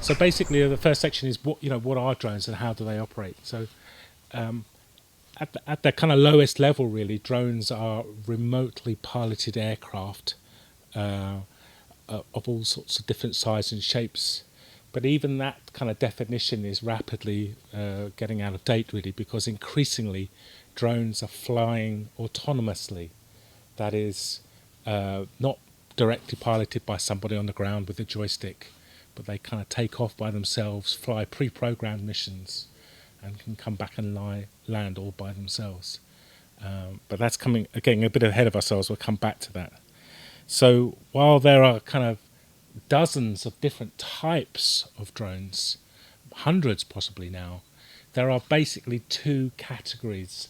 So basically, the first section is what are drones and how do they operate. So at the kind of lowest level, really, drones are remotely piloted aircraft of all sorts of different sizes and shapes. But even that kind of definition is rapidly getting out of date, really, because increasingly drones are flying autonomously. That is, not directly piloted by somebody on the ground with a joystick, but they kind of take off by themselves, fly pre-programmed missions, and can come back and land all by themselves. But that's getting a bit ahead of ourselves. We'll come back to that. So while there are kind of dozens of different types of drones, hundreds possibly now, there are basically two categories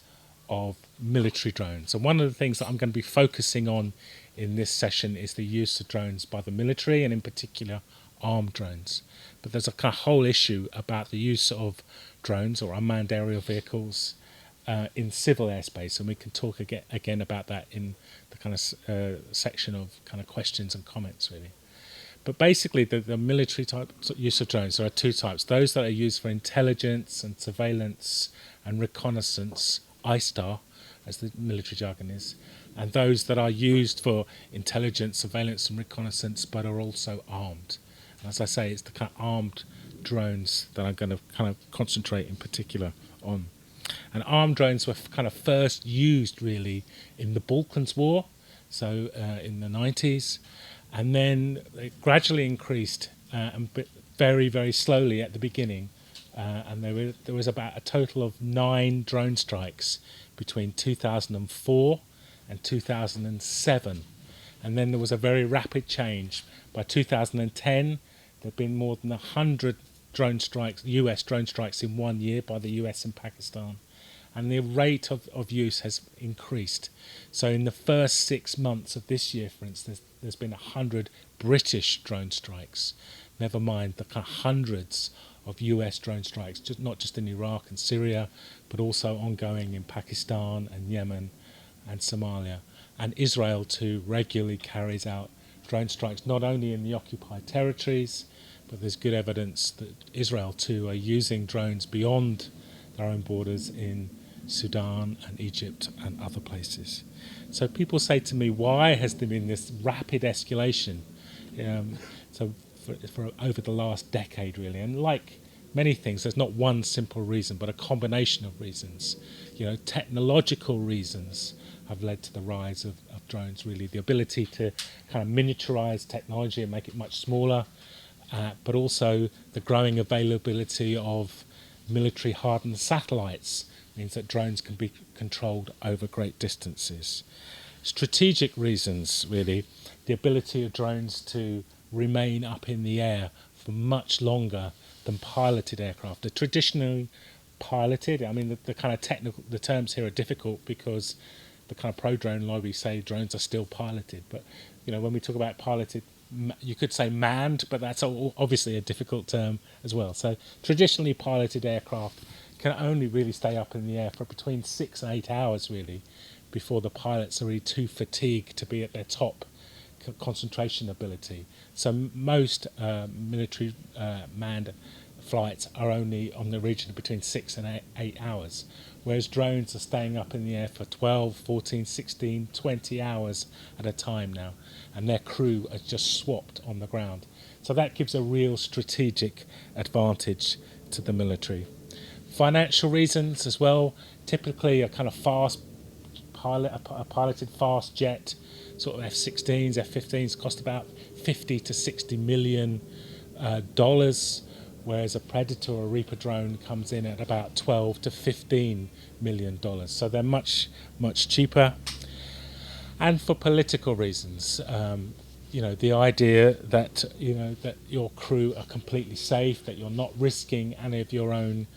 of military drones. And one of the things that I'm going to be focusing on in this session is the use of drones by the military, and in particular armed drones. But there's a kind of whole issue about the use of drones or unmanned aerial vehicles in civil airspace, and we can talk again about that in the kind of section of kind of questions and comments, really. But basically, the military type use of drones, there are two types. Those that are used for intelligence and surveillance and reconnaissance, ISTAR, as the military jargon is, and those that are used for intelligence, surveillance and reconnaissance, but are also armed. And as I say, it's the kind of armed drones that I'm going to kind of concentrate in particular on. And armed drones were kind of first used, really, in the Balkans War, so in the 90s. And then it gradually increased, and very, very slowly at the beginning. And there was about a total of 9 drone strikes between 2004 and 2007. And then there was a very rapid change. By 2010, there had been more than 100 drone strikes, US drone strikes in 1 year by the US and Pakistan. And the rate of use has increased. So in the first 6 months of this year, for instance, there's been 100 British drone strikes. Never mind the kind of hundreds of US drone strikes, not just in Iraq and Syria, but also ongoing in Pakistan and Yemen and Somalia. And Israel too regularly carries out drone strikes, not only in the occupied territories, but there's good evidence that Israel too are using drones beyond their own borders in Sudan and Egypt and other places. So people say to me, why has there been this rapid escalation? So for over the last decade, really. And like many things, there's not one simple reason, but a combination of reasons. Technological reasons have led to the rise of drones, really. The ability to kind of miniaturize technology and make it much smaller, but also the growing availability of military hardened satellites means that drones can be controlled over great distances. Strategic reasons, really, the ability of drones to remain up in the air for much longer than piloted aircraft. They're traditionally piloted. I mean, the kind of technical, the terms here are difficult because the kind of pro-drone lobby say drones are still piloted. But, when we talk about piloted, you could say manned, but that's obviously a difficult term as well. So traditionally piloted aircraft can only really stay up in the air for between 6 and 8 hours, really, before the pilots are really too fatigued to be at their top concentration ability. So most military manned flights are only on the region of between 6 and 8 hours, whereas drones are staying up in the air for 12, 14, 16, 20 hours at a time now, and their crew are just swapped on the ground. So that gives a real strategic advantage to the military. Financial reasons as well, typically a kind of fast a piloted fast jet, sort of F-16s, F-15s, cost about $50 to $60 million, whereas a Predator or Reaper drone comes in at about $12 to $15 million. So they're much, much cheaper. And for political reasons, the idea that that your crew are completely safe, that you're not risking any of your own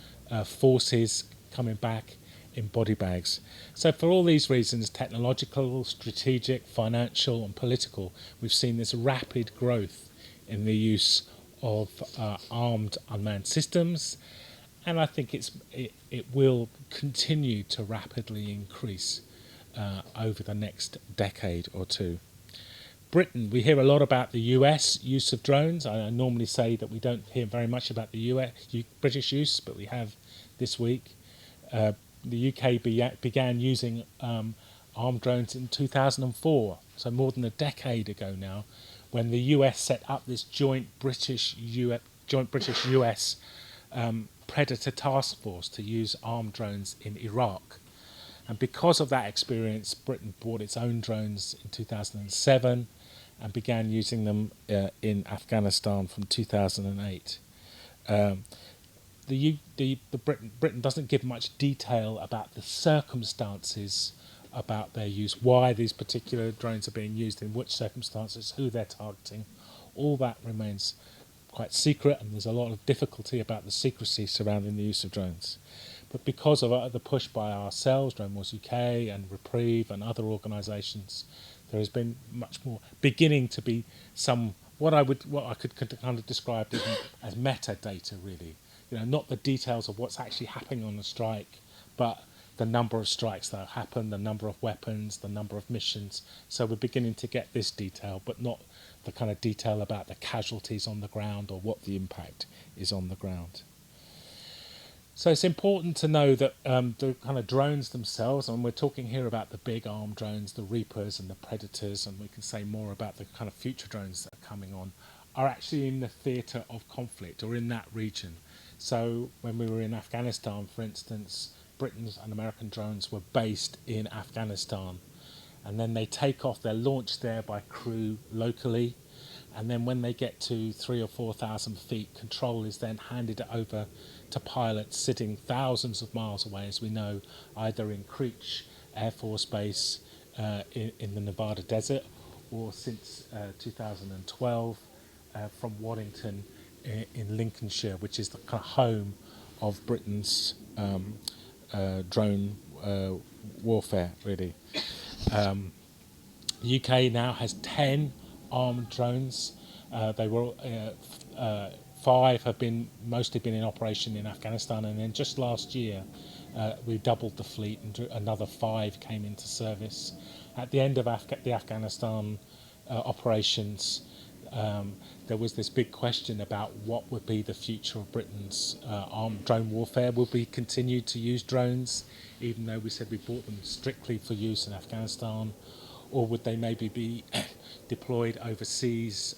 forces coming back in body bags. So for all these reasons, technological, strategic, financial and political, we've seen this rapid growth in the use of armed unmanned systems, and I think it will continue to rapidly increase over the next decade or two. Britain, we hear a lot about the US use of drones. I normally say that we don't hear very much about the British use, but we have this week. The UK began using armed drones in 2004, so more than a decade ago now, when the US set up this joint British-US Predator task force to use armed drones in Iraq. And because of that experience, Britain bought its own drones in 2007 and began using them in Afghanistan from 2008. Britain doesn't give much detail about the circumstances about their use, why these particular drones are being used, in which circumstances, who they're targeting. All that remains quite secret, and there's a lot of difficulty about the secrecy surrounding the use of drones. But because of the push by ourselves, Drone Wars UK and Reprieve and other organisations, there has been much more beginning to be some what I could kind of describe as metadata, really. Not the details of what's actually happening on the strike, but the number of strikes that have happened, the number of weapons, the number of missions. So we're beginning to get this detail, but not the kind of detail about the casualties on the ground or what the impact is on the ground. So it's important to know that the kind of drones themselves, and we're talking here about the big armed drones, the Reapers and the Predators, and we can say more about the kind of future drones that are coming on, are actually in the theatre of conflict or in that region. So when we were in Afghanistan, for instance, Britain's and American drones were based in Afghanistan, and then they take off, they're launched there by crew locally, and then when they get to 3,000 or 4,000 feet, control is then handed over to pilots sitting thousands of miles away, as we know, either in Creech Air Force Base in the Nevada desert, or since 2012 from Waddington in Lincolnshire, which is the kind of home of Britain's drone warfare, really. The UK now has 10 armed drones. They were 5 have mostly been in operation in Afghanistan, and then just last year we doubled the fleet and another 5 came into service. At the end of the Afghanistan operations, there was this big question about what would be the future of Britain's armed drone warfare. Will we continue to use drones, even though we said we bought them strictly for use in Afghanistan, or would they maybe be deployed overseas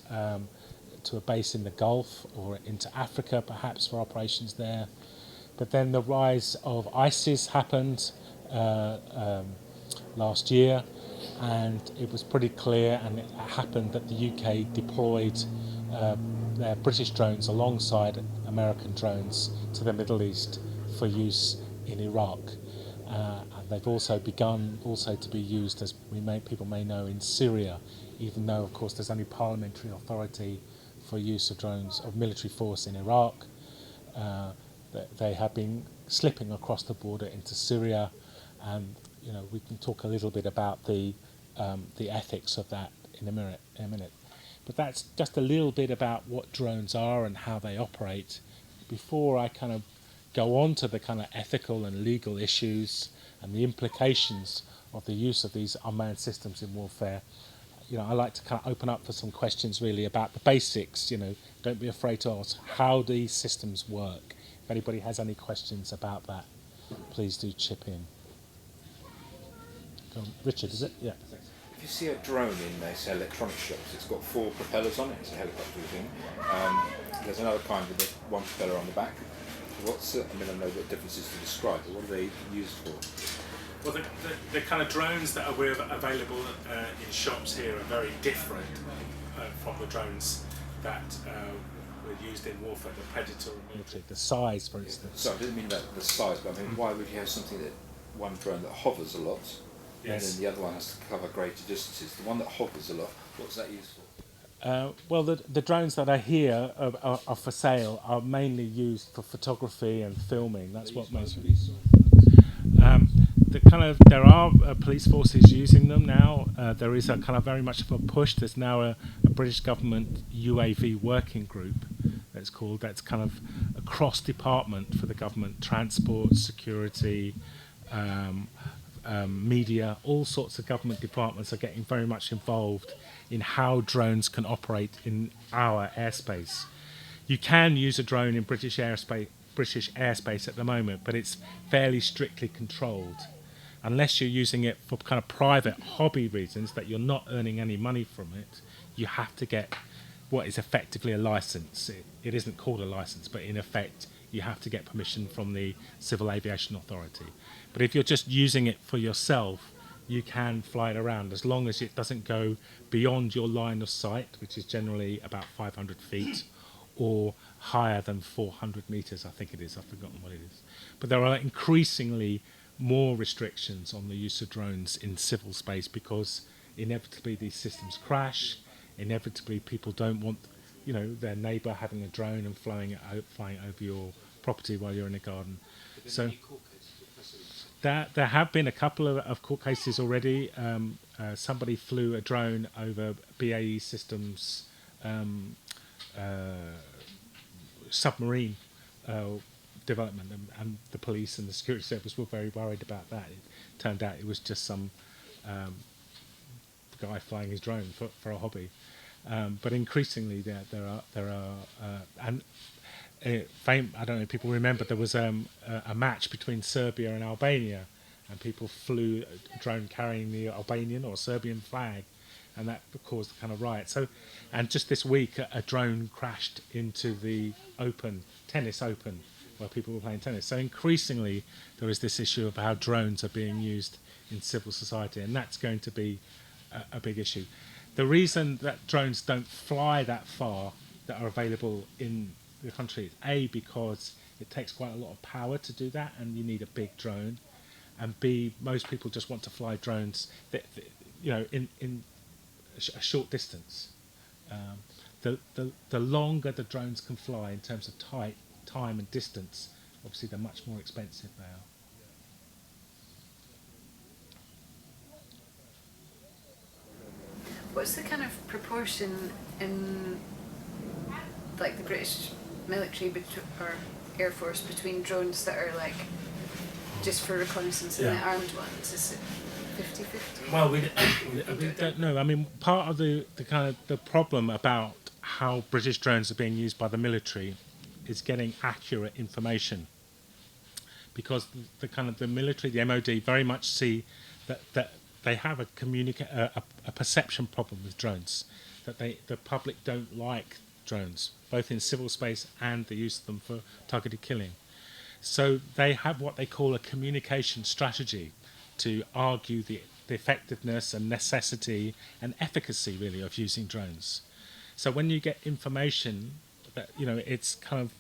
to a base in the Gulf or into Africa, perhaps, for operations there? But then the rise of ISIS happened last year, and it was pretty clear, and it happened that the UK deployed their British drones alongside American drones to the Middle East for use in Iraq. And they've also begun to be used, as people may know, in Syria, even though, of course, there's only parliamentary authority for use of drones of military force in Iraq. They have been slipping across the border into Syria, and we can talk a little bit about the ethics of that in a minute. But that's just a little bit about what drones are and how they operate. Before I kind of go on to the kind of ethical and legal issues and the implications of the use of these unmanned systems in warfare, I like to kind of open up for some questions really about the basics. Don't be afraid to ask how these systems work. If anybody has any questions about that, please do chip in. Richard, is it? Yeah. If you see a drone in, say, electronic shops, it's got 4 propellers on it. It's a helicopter thing. There's another kind with 1 propeller on the back. I know what differences to describe, but what are they used for? Well, the kind of drones that are available in shops here are very different from the drones that were used in warfare, the Predator and military. The size, for instance. So I didn't mean about the size, but I mean, why would you have one drone that hovers a lot, and then the other one has to cover greater distances? The one that hovers a lot, what's that used for? Well, the drones that are here are for sale are mainly used for photography and filming. That's what most. There are police forces using them now. There is a kind of very much of a push. There's now a British government UAV working group that's called. That's kind of a cross department for the government: transport, security, media, all sorts of government departments are getting very much involved in how drones can operate in our airspace. You can use a drone in British airspace at the moment, but it's fairly strictly controlled. Unless you're using it for kind of private hobby reasons that you're not earning any money from it, you have to get what is effectively a license. It isn't called a license, but in effect, you have to get permission from the Civil Aviation Authority. But if you're just using it for yourself, you can fly it around as long as it doesn't go beyond your line of sight, which is generally about 500 feet, or higher than 400 meters, I think it is. I've forgotten what it is. But there are increasingly more restrictions on the use of drones in civil space because inevitably these systems crash. Inevitably, people don't want, their neighbour having a drone and flying over your property while you're in a garden. So there have been a couple of court cases already. Somebody flew a drone over BAE Systems submarine development, and the police and the security service were very worried about that. It turned out it was just some guy flying his drone for a hobby. But increasingly, there are and I don't know if people remember, there was a match between Serbia and Albania, and people flew a drone carrying the Albanian or Serbian flag, and that caused a kind of riot. So, and just this week, a drone crashed into the tennis open, where people were playing tennis. So increasingly, there is this issue of how drones are being used in civil society, and that's going to be a big issue. The reason that drones don't fly that far that are available in the country is because it takes quite a lot of power to do that, and you need a big drone, and B, most people just want to fly drones that in a short distance. The longer the drones can fly in terms of time and distance, obviously they're much more expensive they are. What's the kind of proportion in like the British military or Air Force between drones that are like just for reconnaissance and the armed ones? Is it 50-50? Well, we don't know. I mean, part of the kind of the problem about how British drones are being used by the military is getting accurate information, because the military, the MOD, very much see that they have a perception problem with drones, that the public don't like drones, both in civil space and the use of them for targeted killing. So they have what they call a communication strategy to argue the effectiveness and necessity and efficacy, really, of using drones. So when you get information that, it's kind of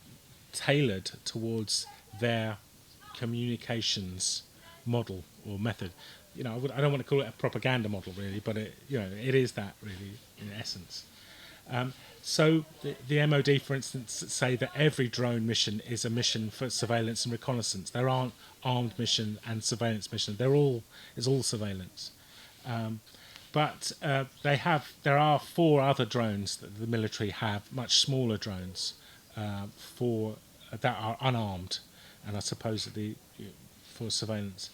tailored towards their communications model or method. I don't want to call it a propaganda model, really, but it is that, really, in essence. So the MOD, for instance, say that every drone mission is a mission for surveillance and reconnaissance. There aren't armed mission and surveillance mission. It's all surveillance. But there are 4 other drones that the military have, much smaller drones, that are unarmed, and are supposedly for surveillance.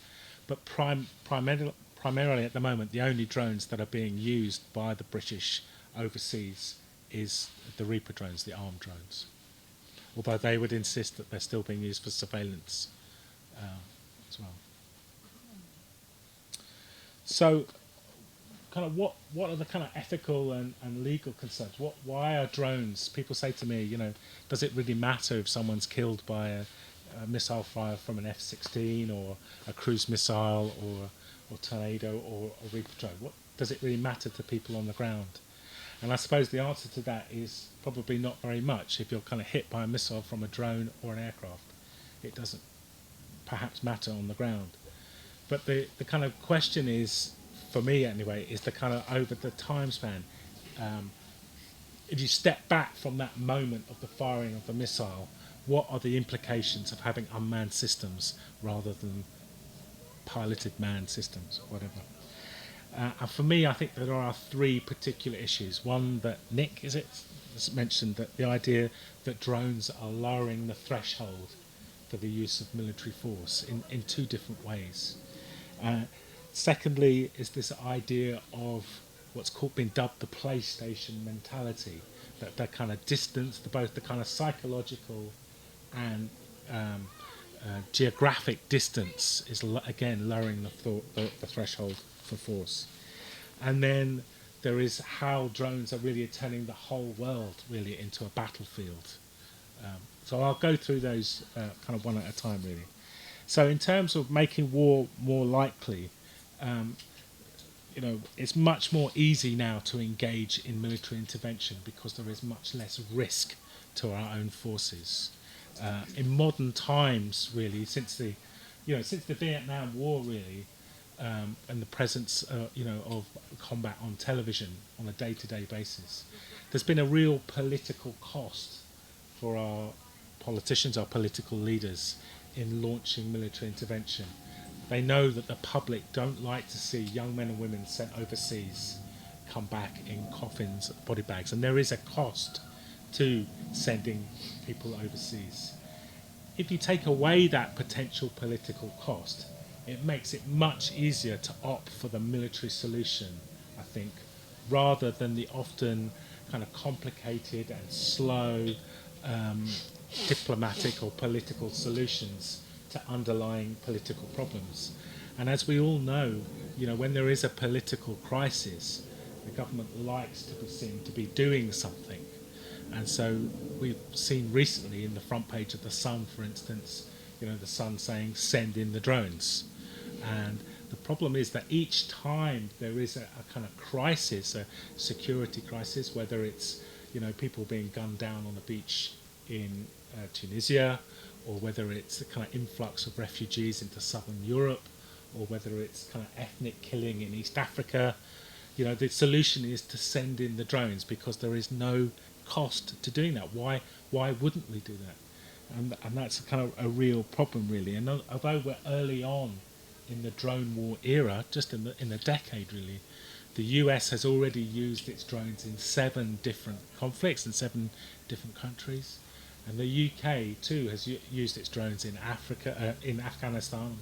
But primarily at the moment, the only drones that are being used by the British overseas is the Reaper drones, the armed drones. Although they would insist that they're still being used for surveillance as well. So, kind of what are the kind of ethical and legal concerns? Why are drones? People say to me, does it really matter if someone's killed by a missile fire from an F-16 or a cruise missile or tornado or a Reaper drone? What does it really matter to people on the ground? And I suppose the answer to that is probably not very much. If you're kind of hit by a missile from a drone or an aircraft, it doesn't perhaps matter on the ground. But the kind of question is, for me anyway, is the kind of over the time span. If you step back from that moment of the firing of the missile, what are the implications of having unmanned systems rather than piloted manned systems, whatever? And for me, I think there are 3 particular issues. One that Nick, has mentioned, that the idea that drones are lowering the threshold for the use of military force in 2 different ways. Secondly, is this idea of what's been dubbed the PlayStation mentality, that kind of distance, both the kind of psychological and geographic distance is again lowering the threshold for force. And then there is how drones are really turning the whole world really into a battlefield. So I'll go through those kind of one at a time really. So in terms of making war more likely, it's much more easy now to engage in military intervention because there is much less risk to our own forces. In modern times, really, since the Vietnam War, really, and the presence, of combat on television on a day-to-day basis, there's been a real political cost for our politicians, our political leaders, in launching military intervention. They know that the public don't like to see young men and women sent overseas come back in coffins, body bags, and there is a cost to sending people overseas. If you take away that potential political cost, it makes it much easier to opt for the military solution, I think, rather than the often kind of complicated and slow diplomatic or political solutions to underlying political problems. And as we all know, when there is a political crisis, the government likes to be seen to be doing something. And so we've seen recently in the front page of The Sun, for instance, the Sun saying, send in the drones. And the problem is that each time there is a kind of crisis, a security crisis, whether it's, people being gunned down on the beach in Tunisia, or whether it's the kind of influx of refugees into southern Europe, or whether it's kind of ethnic killing in East Africa, the solution is to send in the drones because there is no cost to doing that. Why wouldn't we do that? And that's kind of a real problem, really. And although we're early on in the drone war era, just in the decade, really, the US has already used its drones in 7 different conflicts in 7 different countries. And the UK too has used its drones in Afghanistan,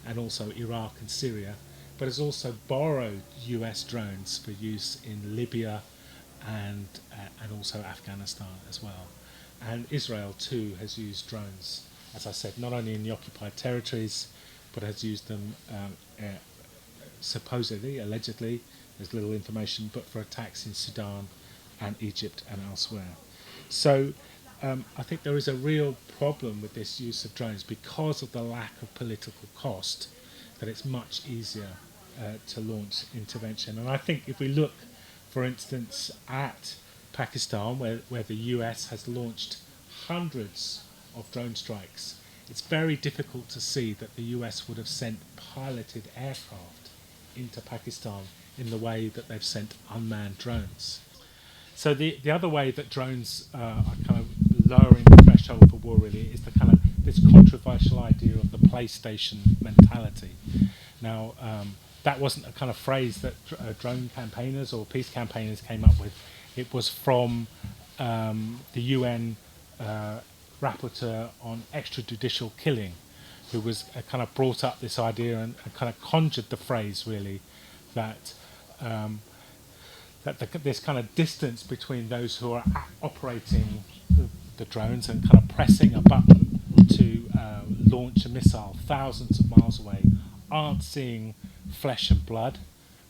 and also Iraq and Syria, but has also borrowed US drones for use in Libya and also Afghanistan as well. And Israel too has used drones, as I said, not only in the occupied territories, but has used them supposedly, allegedly, there's little information, but for attacks in Sudan and Egypt and elsewhere. So I think there is a real problem with this use of drones because of the lack of political cost, that it's much easier to launch intervention. And I think if we look, for instance, at Pakistan, where the US has launched hundreds of drone strikes, it's very difficult to see that the US would have sent piloted aircraft into Pakistan in the way that they've sent unmanned drones. So the other way that drones are kind of lowering the threshold for war really is the kind of this controversial idea of the PlayStation mentality. Now that wasn't a kind of phrase that drone campaigners or peace campaigners came up with. It was from the UN rapporteur on extrajudicial killing, who was kind of brought up this idea and kind of conjured the phrase really that this kind of distance between those who are operating the drones and kind of pressing a button to launch a missile thousands of miles away aren't seeing flesh and blood,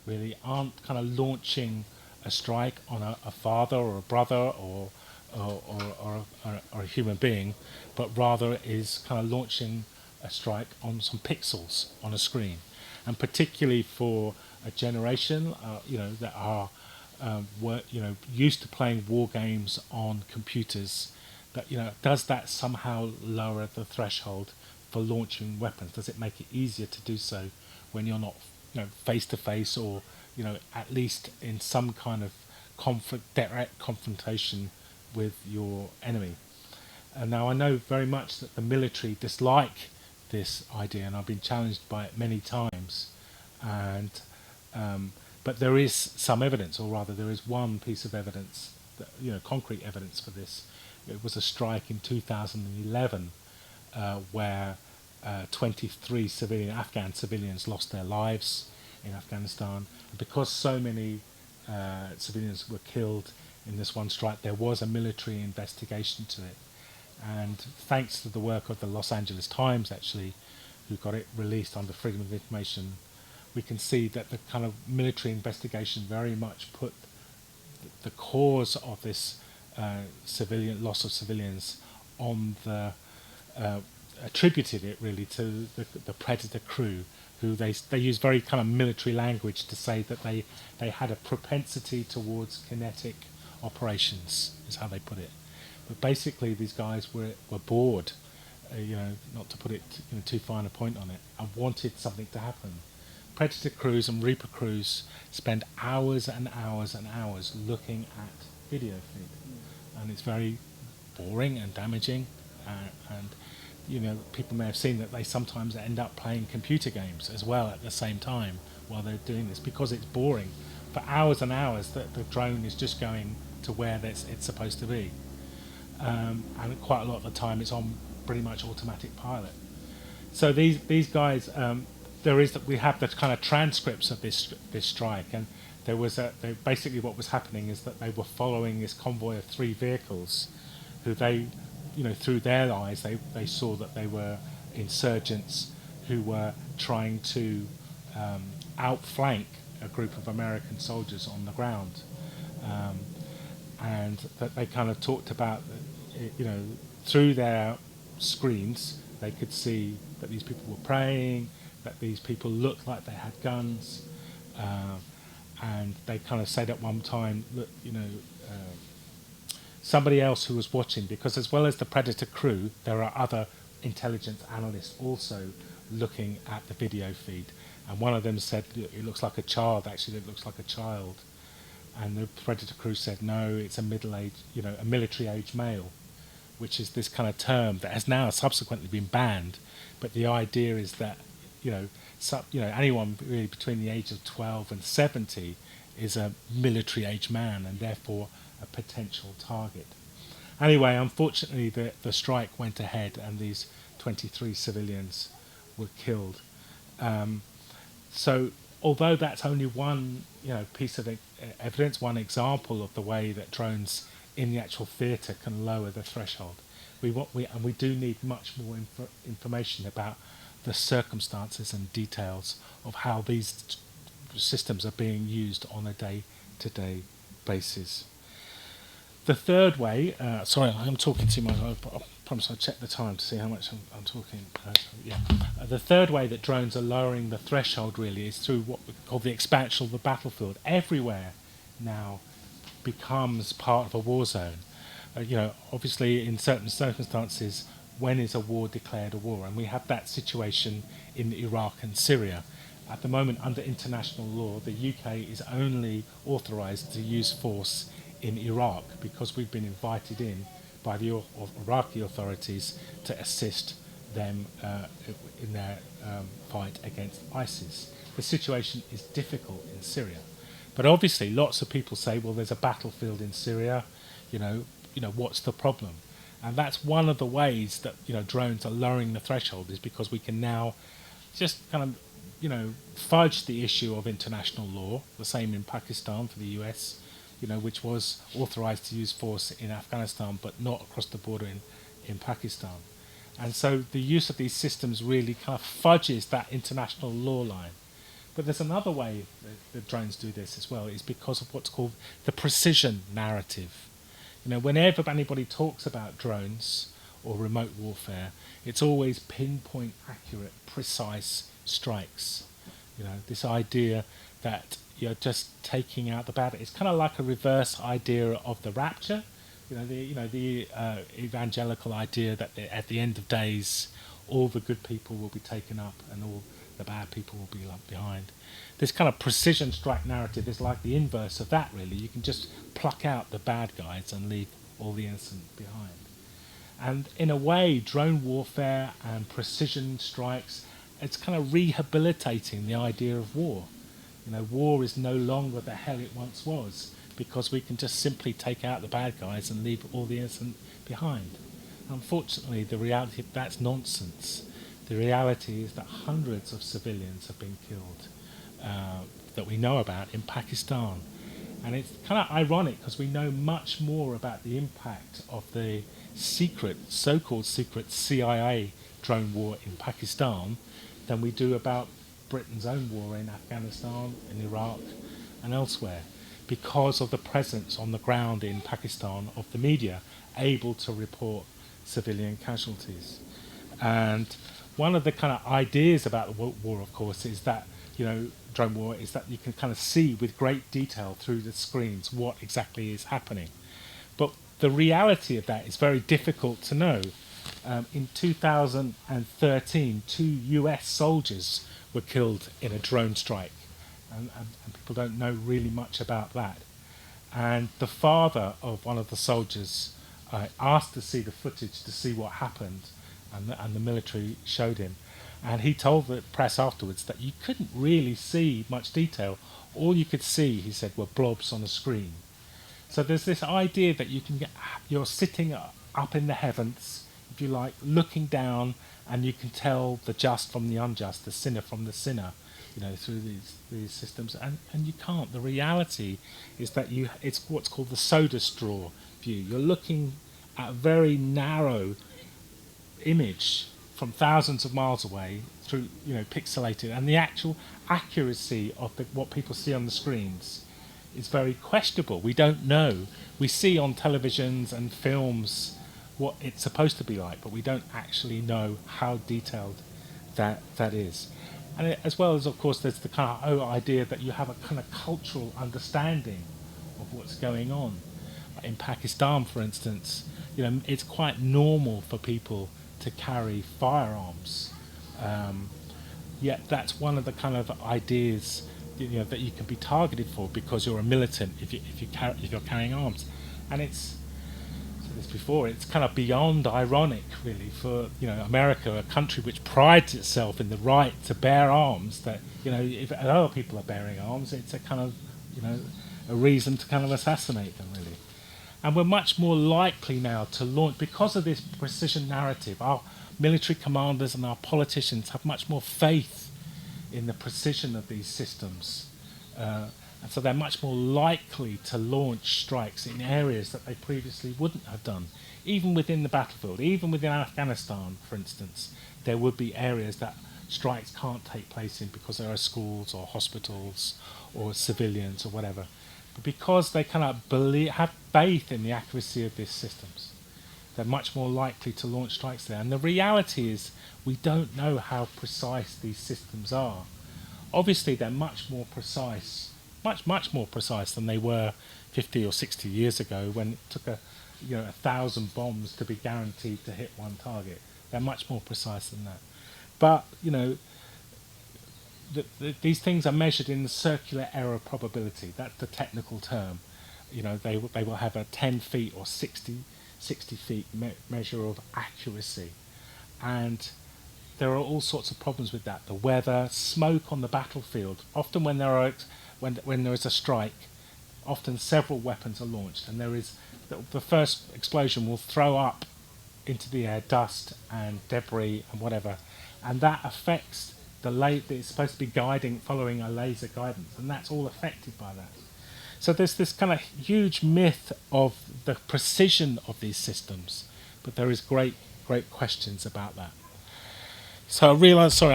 really, aren't kind of launching a strike on a father or a brother or a human being, but rather is kind of launching a strike on some pixels on a screen. And particularly for a generation, that are used to playing war games on computers, that does that somehow lower the threshold for launching weapons? Does it make it easier to do so when you're not face to face, or at least in some kind of direct confrontation with your enemy? And now I know very much that the military dislike this idea, and I've been challenged by it many times, and but there is some evidence, or rather there is one piece of evidence, that, concrete evidence for this. It was a strike in 2011 where 23 Afghan civilians lost their lives in Afghanistan. And because so many civilians were killed in this one strike, there was a military investigation to it. And thanks to the work of the Los Angeles Times, actually, who got it released under Freedom of Information, we can see that the kind of military investigation very much put the cause of this civilian loss of civilians on the attributed it really to the Predator crew, who they use very kind of military language to say that they had a propensity towards kinetic operations, is how they put it. But basically these guys were bored, not to put it too fine a point on it, and wanted something to happen. Predator crews and Reaper crews spend hours and hours and hours looking at video feed, and it's very boring and damaging, and people may have seen that they sometimes end up playing computer games as well at the same time while they're doing this, because it's boring. For hours and hours the drone is just going to where it's supposed to be, and quite a lot of the time it's on pretty much automatic pilot. So these guys, we have the kind of transcripts of this strike, and basically what was happening is that they were following this convoy of 3 vehicles, who they, through their eyes they saw that they were insurgents who were trying to outflank a group of American soldiers on the ground, and that they kind of talked about, through their screens they could see that these people were praying, that these people looked like they had guns, and they kind of said at one time that somebody else who was watching, because as well as the Predator crew there are other intelligence analysts also looking at the video feed, and one of them said it looks like a child, and the Predator crew said no, it's a middle-aged, a military-age male, which is this kind of term that has now subsequently been banned. But the idea is that anyone really between the age of 12 and 70 is a military-age man, and therefore a potential target. Anyway, unfortunately the strike went ahead and these 23 civilians were killed. So although that's only one piece of evidence, one example of the way that drones in the actual theatre can lower the threshold, we do need much more information about the circumstances and details of how these systems are being used on a day-to-day basis. The third way, sorry, I'm talking too much. I promise I'll check the time to see how much I'm talking. The third way that drones are lowering the threshold really is through what we call the expansion of the battlefield. Everywhere now becomes part of a war zone. Obviously in certain circumstances, when is a war declared a war? And we have that situation in Iraq and Syria. At the moment, under international law, the UK is only authorised to use force in Iraq because we've been invited in by the Iraqi authorities to assist them in their fight against ISIS. The situation is difficult in Syria. But obviously lots of people say, well, there's a battlefield in Syria, what's the problem? And that's one of the ways that drones are lowering the threshold, is because we can now just kind of fudge the issue of international law. The same in Pakistan for the US, which was authorized to use force in Afghanistan but not across the border in Pakistan. And so the use of these systems really kind of fudges that international law line. But there's another way that drones do this as well, is because of what's called the precision narrative. Whenever anybody talks about drones or remote warfare, it's always pinpoint accurate, precise strikes. This idea that you're just taking out the bad. It's kind of like a reverse idea of the rapture. The evangelical idea that at the end of days, all the good people will be taken up and all the bad people will be left behind. This kind of precision strike narrative is like the inverse of that, really. You can just pluck out the bad guys and leave all the innocent behind. And in a way, drone warfare and precision strikes, it's kind of rehabilitating the idea of war. War is no longer the hell it once was, because we can just simply take out the bad guys and leave all the innocent behind. Unfortunately, the reality, that's nonsense, The reality is that hundreds of civilians have been killed that we know about in Pakistan. And it's kind of ironic because we know much more about the impact of the secret, so-called secret CIA drone war in Pakistan than we do about Britain's own war in Afghanistan, in Iraq and elsewhere, because of the presence on the ground in Pakistan of the media able to report civilian casualties. And one of the kind of ideas about the war, of course, is that, drone war, is that you can kind of see with great detail through the screens what exactly is happening. But the reality of that is very difficult to know. In 2013, 2 US soldiers were killed in a drone strike, and people don't know really much about that. And the father of one of the soldiers asked to see the footage to see what happened, and the military showed him. And he told the press afterwards that you couldn't really see much detail. All you could see, he said, were blobs on a screen. So there's this idea that you're sitting up in the heavens, if you like, looking down, and you can tell the just from the unjust, the sinner from the sinner, through these systems, and you can't. The reality is that it's what's called the soda straw view. You're looking at a very narrow image from thousands of miles away through, pixelated, and the actual accuracy of what people see on the screens is very questionable. We don't know. We see on televisions and films what it's supposed to be like, but we don't actually know how detailed that is. And as well as, of course, there's the kind of idea that you have a kind of cultural understanding of what's going on. In Pakistan, for instance, it's quite normal for people to carry firearms. Yet that's one of the kind of ideas that you can be targeted for because you're a militant if you're carrying arms. And it's kind of beyond ironic, really, for America, a country which prides itself in the right to bear arms. That if other people are bearing arms, it's a kind of a reason to kind of assassinate them, really. And we're much more likely now to launch, because of this precision narrative. Our military commanders and our politicians have much more faith in the precision of these systems. And so they're much more likely to launch strikes in areas that they previously wouldn't have done. Even within the battlefield, even within Afghanistan, for instance, there would be areas that strikes can't take place in because there are schools or hospitals or civilians or whatever. But because they cannot have faith in the accuracy of these systems, they're much more likely to launch strikes there. And the reality is we don't know how precise these systems are. Obviously, they're much more precise, much more precise than they were 50 or 60 years ago when it took 1,000 bombs to be guaranteed to hit one target. They're much more precise than that. But, these things are measured in the circular error probability. That's the technical term. They will have a 10 feet or 60 feet measure of accuracy. And there are all sorts of problems with that. The weather, smoke on the battlefield. Often when there is a strike, often several weapons are launched, and the first explosion will throw up into the air dust and debris and whatever, and that affects it's supposed to be following a laser guidance, and that's all affected by that. So there's this kind of huge myth of the precision of these systems, but there is great questions about that. So I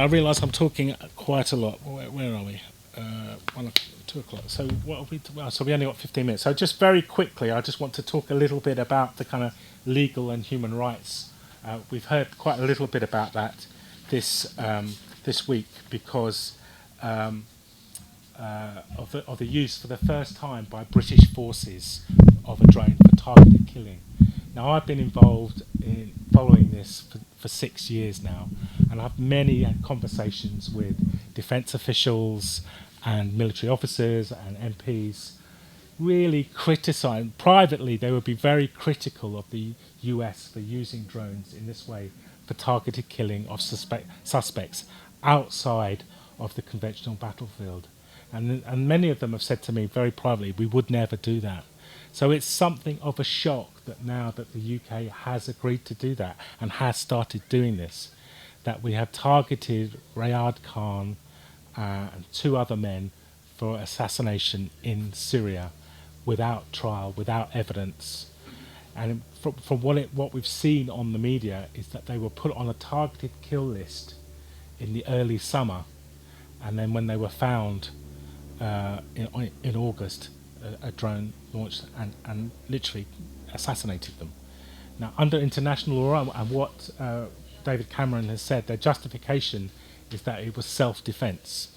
realise I'm talking quite a lot. Where are we? 2 o'clock. So what are we? So we only got 15 minutes. So just very quickly, I just want to talk a little bit about the kind of legal and human rights. We've heard quite a little bit about that this week because of the use for the first time by British forces of a drone for targeted killing. Now, I've been involved in following this for 6 years now, and I've many conversations with defence officials and military officers and MPs, really criticising. Privately, they would be very critical of the US for using drones in this way for targeted killing of suspects outside of the conventional battlefield. And many of them have said to me very privately, we would never do that. So it's something of a shock that now that the UK has agreed to do that and has started doing this, that we have targeted Rayad Khan and 2 other men for assassination in Syria without trial, without evidence. And from what we've seen on the media is that they were put on a targeted kill list in the early summer, and then when they were found in August, a drone launched and literally assassinated them. Now, under international law, and what David Cameron has said, their justification is that it was self-defence.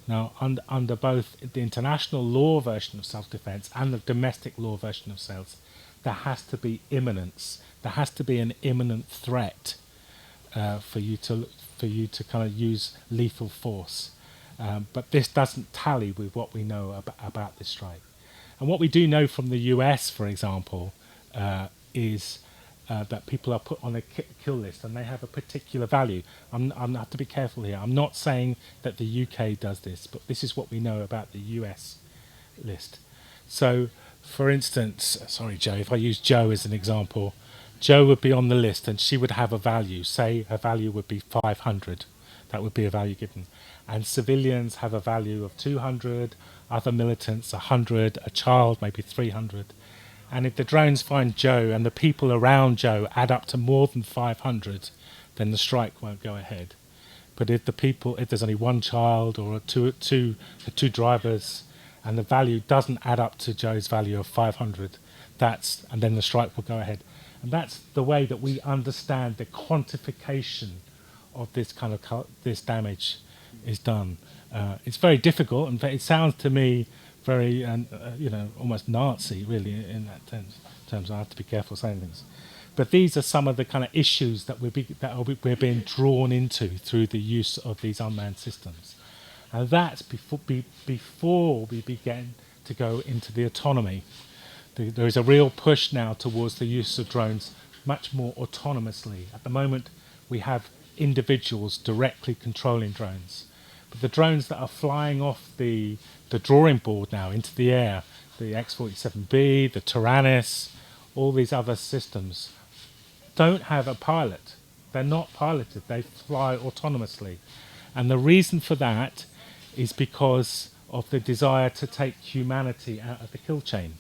Now, under both the international law version of self-defence and the domestic law version of self, there has to be imminence. There has to be an imminent threat for you to kind of use lethal force. But this doesn't tally with what we know about this strike. And what we do know from the US, for example, is that people are put on a kill list and they have a particular value. I have to be careful here. I'm not saying that the UK does this, but this is what we know about the US list. So, for instance, sorry Joe, if I use Joe as an example, Joe would be on the list and she would have a value. Say her value would be 500. That would be a value given. And civilians have a value of 200, other militants 100, a child maybe 300. And if the drones find Joe and the people around Joe add up to more than 500, then the strike won't go ahead. But if there's only one child or two drivers, and the value doesn't add up to Joe's value of 500, and then the strike will go ahead. And that's the way that we understand the quantification of this kind of this damage is done. It's very difficult, and it sounds to me very, almost Nazi, really, in that terms. I have to be careful saying things. But these are some of the kind of issues that we're being drawn into through the use of these unmanned systems. And that's before we begin to go into the autonomy. There is a real push now towards the use of drones much more autonomously. At the moment, we have individuals directly controlling drones. But the drones that are flying off the drawing board now into the air, the X-47B, the Tyrannus, all these other systems, don't have a pilot. They're not piloted. They fly autonomously. And the reason for that is because of the desire to take humanity out of the kill chain.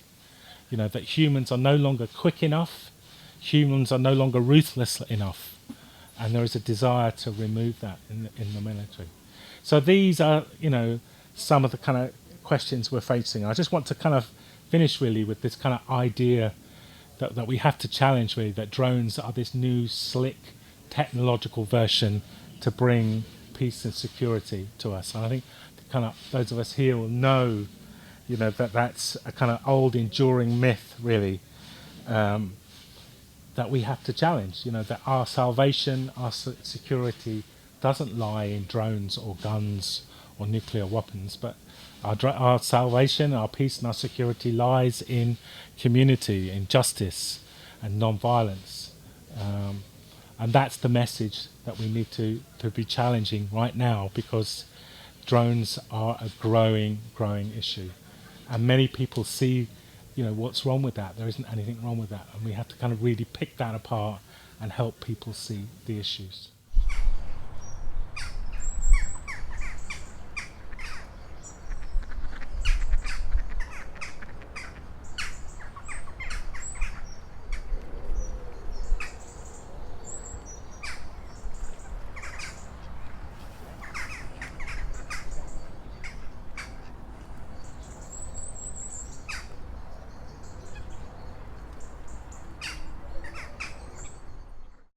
You know, that humans are no longer quick enough, humans are no longer ruthless enough, and there is a desire to remove that in the military. So these are, some of the kind of questions we're facing. I just want to kind of finish really with this kind of idea that we have to challenge really, that drones are this new slick technological version to bring peace and security to us. And I think kind of those of us here will know, that that's a kind of old enduring myth really, that we have to challenge. That our salvation, our security doesn't lie in drones or guns or nuclear weapons, but our salvation, our peace and our security lies in community, in justice and non-violence. And that's the message that we need to be challenging right now, because drones are a growing issue. And many people see, what's wrong with that. There isn't anything wrong with that. And we have to kind of really pick that apart and help people see the issues.